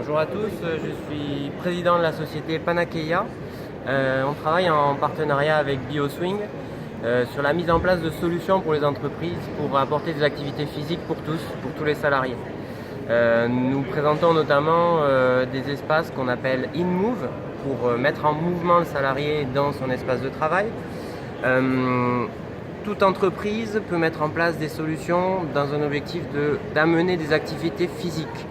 Bonjour à tous, je suis président de la société Panakeia. On travaille en partenariat avec BioSwing sur la mise en place de solutions pour les entreprises pour apporter des activités physiques pour tous les salariés. Nous présentons notamment des espaces qu'on appelle InMove pour mettre en mouvement le salarié dans son espace de travail. Toute entreprise peut mettre en place des solutions dans un objectif d'amener des activités physiques.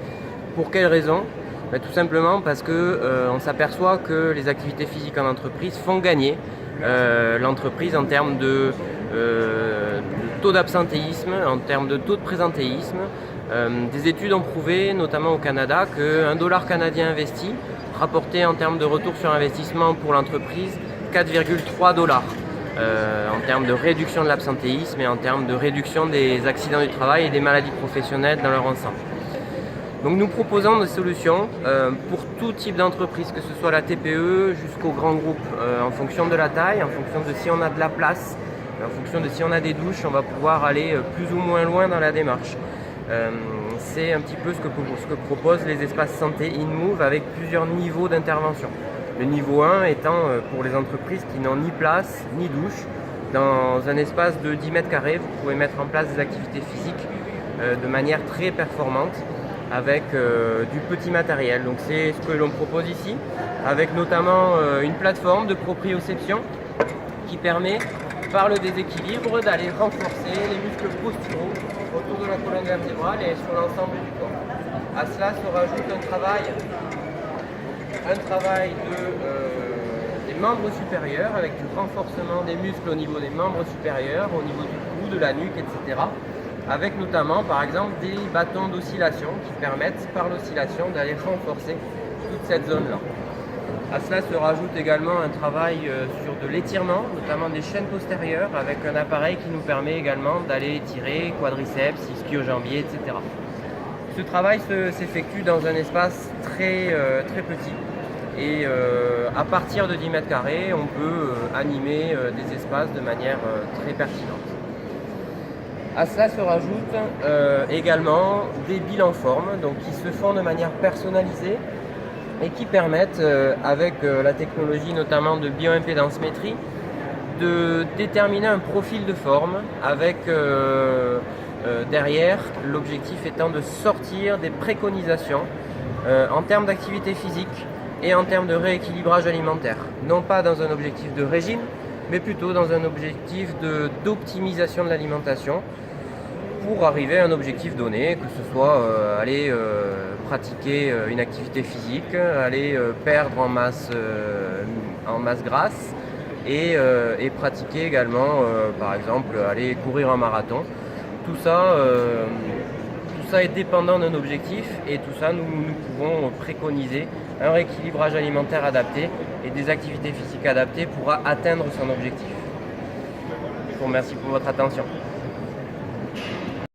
Pour quelles raisons? Tout simplement parce qu'on s'aperçoit que les activités physiques en entreprise font gagner l'entreprise en termes de taux d'absentéisme, en termes de taux de présentéisme. Des études ont prouvé, notamment au Canada, qu'un dollar canadien investi rapportait en termes de retour sur investissement pour l'entreprise 4,3 dollars. En termes de réduction de l'absentéisme et en termes de réduction des accidents du travail et des maladies professionnelles dans leur ensemble. Donc nous proposons des solutions pour tout type d'entreprise, que ce soit la TPE jusqu'au grand groupe, en fonction de la taille, en fonction de si on a de la place, en fonction de si on a des douches, on va pouvoir aller plus ou moins loin dans la démarche. C'est un petit peu ce que proposent les espaces santé InMove avec plusieurs niveaux d'intervention. Le niveau 1 étant pour les entreprises qui n'ont ni place ni douche. Dans un espace de 10 mètres carrés, vous pouvez mettre en place des activités physiques de manière très performante avec du petit matériel. Donc c'est ce que l'on propose ici, avec notamment une plateforme de proprioception qui permet, par le déséquilibre, d'aller renforcer les muscles posturaux autour de la colonne vertébrale et sur l'ensemble du corps. À cela se rajoute un travail des membres supérieurs, avec du renforcement des muscles au niveau des membres supérieurs, au niveau du cou, de la nuque, etc. Avec notamment, par exemple, des bâtons d'oscillation qui permettent, par l'oscillation, d'aller renforcer toute cette zone-là. À cela se rajoute également un travail sur de l'étirement, notamment des chaînes postérieures, avec un appareil qui nous permet également d'aller étirer quadriceps, ischio-jambiers, etc. Ce travail s'effectue dans un espace très petit. Et à partir de 10 mètres carrés, on peut animer des espaces de manière très pertinente. À cela se rajoutent également des bilans formes, donc qui se font de manière personnalisée et qui permettent, avec la technologie notamment de bioimpédancemétrie, de déterminer un profil de forme avec derrière l'objectif étant de sortir des préconisations en termes d'activité physique et en termes de rééquilibrage alimentaire. Non pas dans un objectif de régime, mais plutôt dans un objectif d'optimisation de l'alimentation pour arriver à un objectif donné, que ce soit aller pratiquer une activité physique, aller perdre en masse grasse et pratiquer également, par exemple, aller courir un marathon. Tout ça est dépendant d'un objectif et tout ça, nous pouvons préconiser un rééquilibrage alimentaire adapté et des activités physiques adaptées pour atteindre son objectif. Je vous remercie pour votre attention.